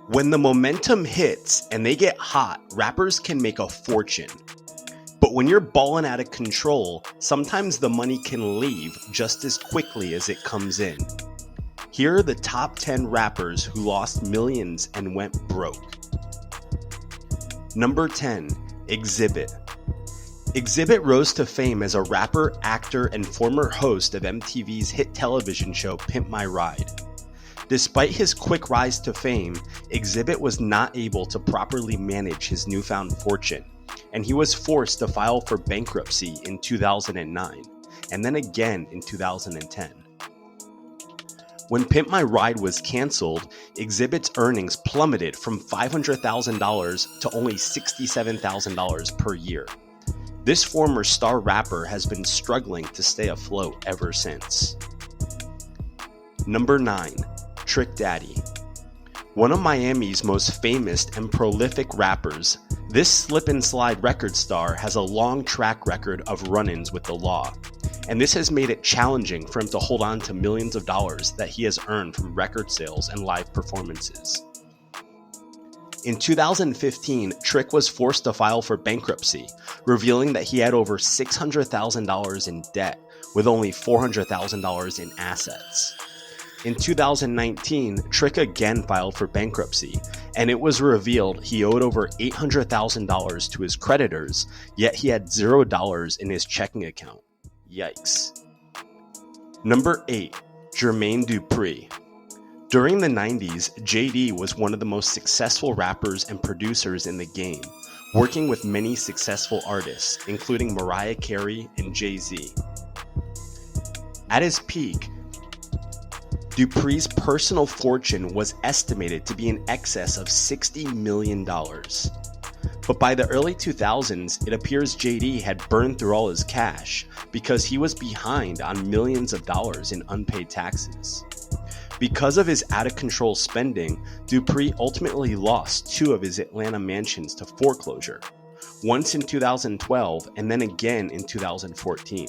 When the momentum hits and they get hot, rappers can make a fortune. But when you're balling out of control, sometimes the money can leave just as quickly as it comes in. Here are the top 10 rappers who lost millions and went broke. Number 10, Exhibit. Exhibit rose to fame as a rapper, actor, and former host of MTV's hit television show Pimp My Ride. Despite his quick rise to fame, Exhibit was not able to properly manage his newfound fortune, and he was forced to file for bankruptcy in 2009, and then again in 2010. When Pimp My Ride was canceled, Exhibit's earnings plummeted from $500,000 to only $67,000 per year. This former star rapper has been struggling to stay afloat ever since. Number 9. Trick Daddy. One of Miami's most famous and prolific rappers, this slip and slide record star has a long track record of run-ins with the law, and this has made it challenging for him to hold on to millions of dollars that he has earned from record sales and live performances. In 2015, Trick was forced to file for bankruptcy, revealing that he had over $600,000 in debt with only $400,000 in assets. In 2019, Trick again filed for bankruptcy, and it was revealed he owed over $800,000 to his creditors, yet he had $0 in his checking account. Yikes. Number 8. Jermaine Dupri. During the 90s, JD was one of the most successful rappers and producers in the game, working with many successful artists, including Mariah Carey and Jay-Z. At his peak, Dupri's personal fortune was estimated to be in excess of $60 million. But by the early 2000s, it appears JD had burned through all his cash because he was behind on millions of dollars in unpaid taxes. Because of his out-of-control spending, Dupri ultimately lost 2 of his Atlanta mansions to foreclosure, once in 2012 and then again in 2014.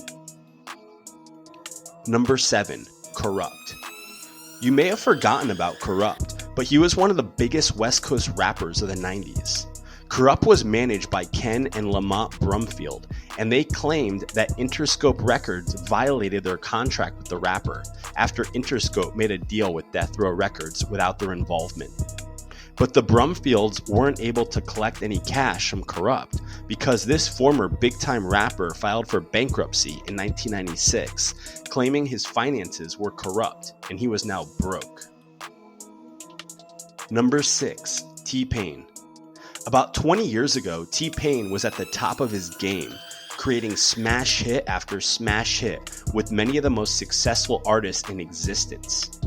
Number 7. Corrupt. You may have forgotten about Corrupt, but he was one of the biggest West Coast rappers of the 90s. Corrupt was managed by Ken and Lamont Brumfield, and they claimed that Interscope Records violated their contract with the rapper after Interscope made a deal with Death Row Records without their involvement. But the Brumfields weren't able to collect any cash from Corrupt because this former big-time rapper filed for bankruptcy in 1996, claiming his finances were corrupt and he was now broke. Number 6. TPain. About 20 years ago, TPain was at the top of his game, creating smash hit after smash hit with many of the most successful artists in existence.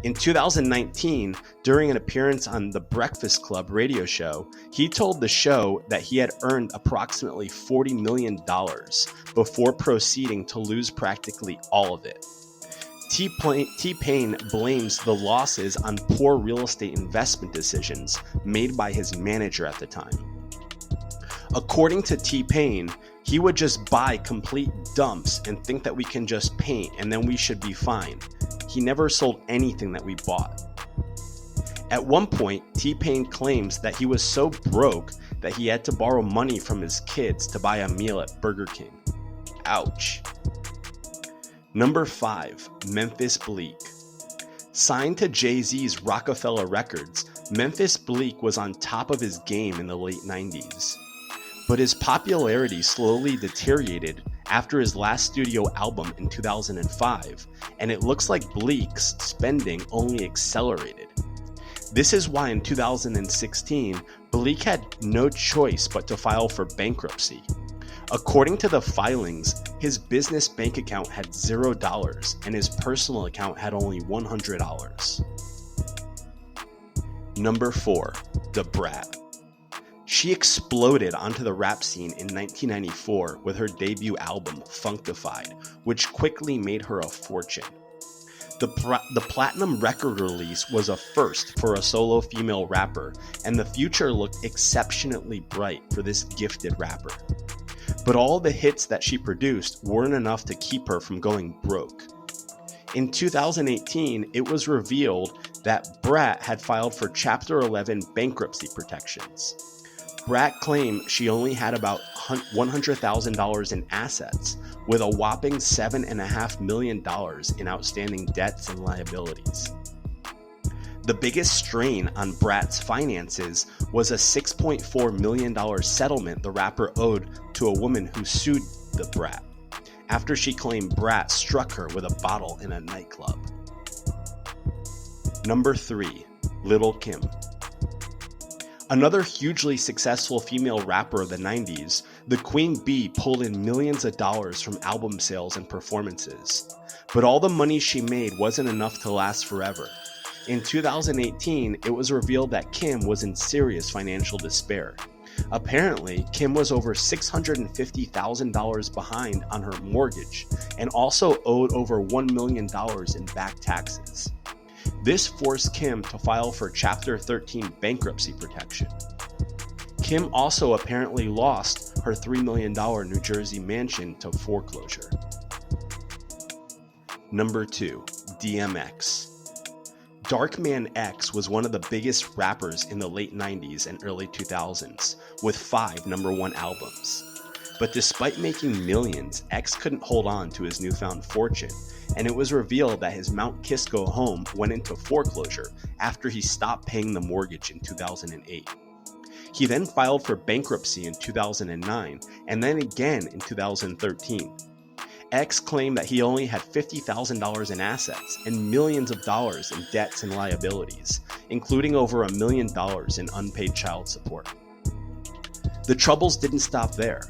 In 2019, during an appearance on The Breakfast Club radio show, he told the show that he had earned approximately $40 million before proceeding to lose practically all of it. T-Pain blames the losses on poor real estate investment decisions made by his manager at the time. According to T-Pain, he would just buy complete dumps and think that we can just paint and then we should be fine. He never sold anything that we bought. At one point, T-Pain claims that he was so broke that he had to borrow money from his kids to buy a meal at Burger King. Ouch. Number 5. Memphis Bleek. Signed to Jay-Z's Rockefeller Records, Memphis Bleek was on top of his game in the late 90s. But his popularity slowly deteriorated after his last studio album in 2005, and it looks like Bleek's spending only accelerated. This is why in 2016, Bleek had no choice but to file for bankruptcy. According to the filings, his business bank account had $0 and his personal account had only $100. Number 4. The Brat. She exploded onto the rap scene in 1994 with her debut album, Funkified, which quickly made her a fortune. The platinum record release was a first for a solo female rapper, and the future looked exceptionally bright for this gifted rapper. But all the hits that she produced weren't enough to keep her from going broke. In 2018, it was revealed that Brat had filed for Chapter 11 bankruptcy protections. Brat claimed she only had about $100,000 in assets, with a whopping $7.5 million in outstanding debts and liabilities. The biggest strain on Brat's finances was a $6.4 million settlement the rapper owed to a woman who sued the Brat after she claimed Brat struck her with a bottle in a nightclub. Number 3. Lil Kim. Another hugely successful female rapper of the 90s, the Queen Bee pulled in millions of dollars from album sales and performances. But all the money she made wasn't enough to last forever. In 2018, it was revealed that Kim was in serious financial despair. Apparently, Kim was over $650,000 behind on her mortgage and also owed over $1 million in back taxes. This forced Kim to file for Chapter 13 bankruptcy protection. Kim also apparently lost her $3 million New Jersey mansion to foreclosure. Number 2. DMX. Darkman X was one of the biggest rappers in the late 90s and early 2000s, with 5 #1 albums. But despite making millions, X couldn't hold on to his newfound fortune, and it was revealed that his Mount Kisco home went into foreclosure after he stopped paying the mortgage in 2008. He then filed for bankruptcy in 2009, and then again in 2013. X claimed that he only had $50,000 in assets and millions of dollars in debts and liabilities, including over $1 million in unpaid child support. The troubles didn't stop there.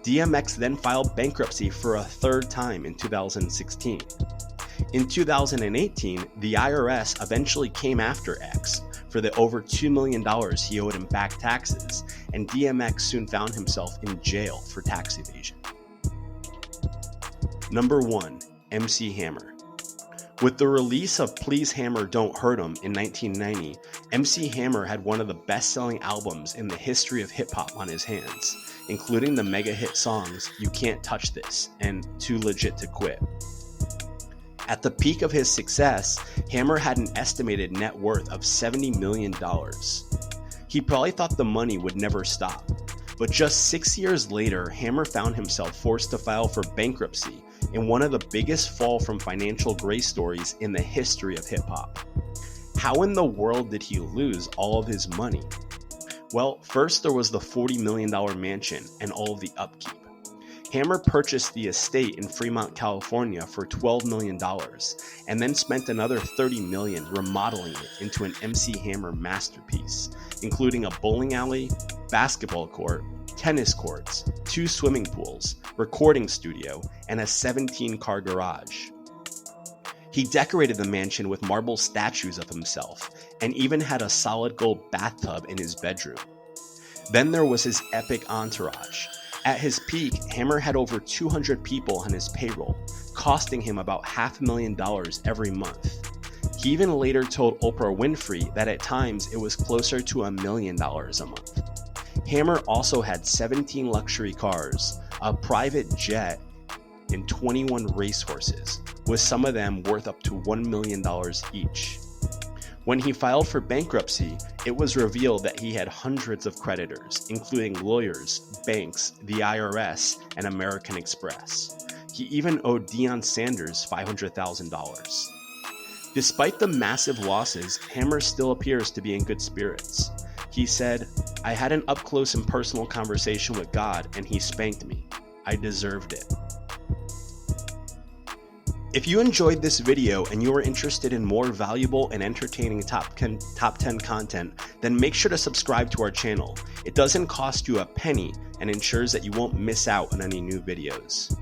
DMX then filed bankruptcy for a 3rd time in 2016. In 2018, the IRS eventually came after X for the over $2 million he owed in back taxes, and DMX soon found himself in jail for tax evasion. Number 1. MC Hammer. With the release of Please Hammer Don't Hurt 'Em in 1990, MC Hammer had one of the best-selling albums in the history of hip-hop on his hands, including the mega-hit songs You Can't Touch This and Too Legit to Quit. At the peak of his success, Hammer had an estimated net worth of $70 million. He probably thought the money would never stop, but just 6 years later, Hammer found himself forced to file for bankruptcy in one of the biggest fall from financial grace stories in the history of hip-hop. How in the world did he lose all of his money? Well, first there was the $40 million mansion and all of the upkeep. Hammer purchased the estate in Fremont, California for $12 million, and then spent another $30 million remodeling it into an MC Hammer masterpiece, including a bowling alley, basketball court, tennis courts, 2 swimming pools, recording studio, and a 17-car garage. He decorated the mansion with marble statues of himself, and even had a solid gold bathtub in his bedroom. Then there was his epic entourage. At his peak, Hammer had over 200 people on his payroll, costing him about $500,000 every month. He even later told Oprah Winfrey that at times it was closer to $1 million a month. Hammer also had 17 luxury cars, a private jet, and 21 racehorses, with some of them worth up to $1 million each. When he filed for bankruptcy, it was revealed that he had hundreds of creditors, including lawyers, banks, the IRS, and American Express. He even owed Deion Sanders $500,000. Despite the massive losses, Hammer still appears to be in good spirits. He said, "I had an up-close and personal conversation with God, and he spanked me. I deserved it." If you enjoyed this video and you are interested in more valuable and entertaining top 10 content, then make sure to subscribe to our channel. It doesn't cost you a penny and ensures that you won't miss out on any new videos.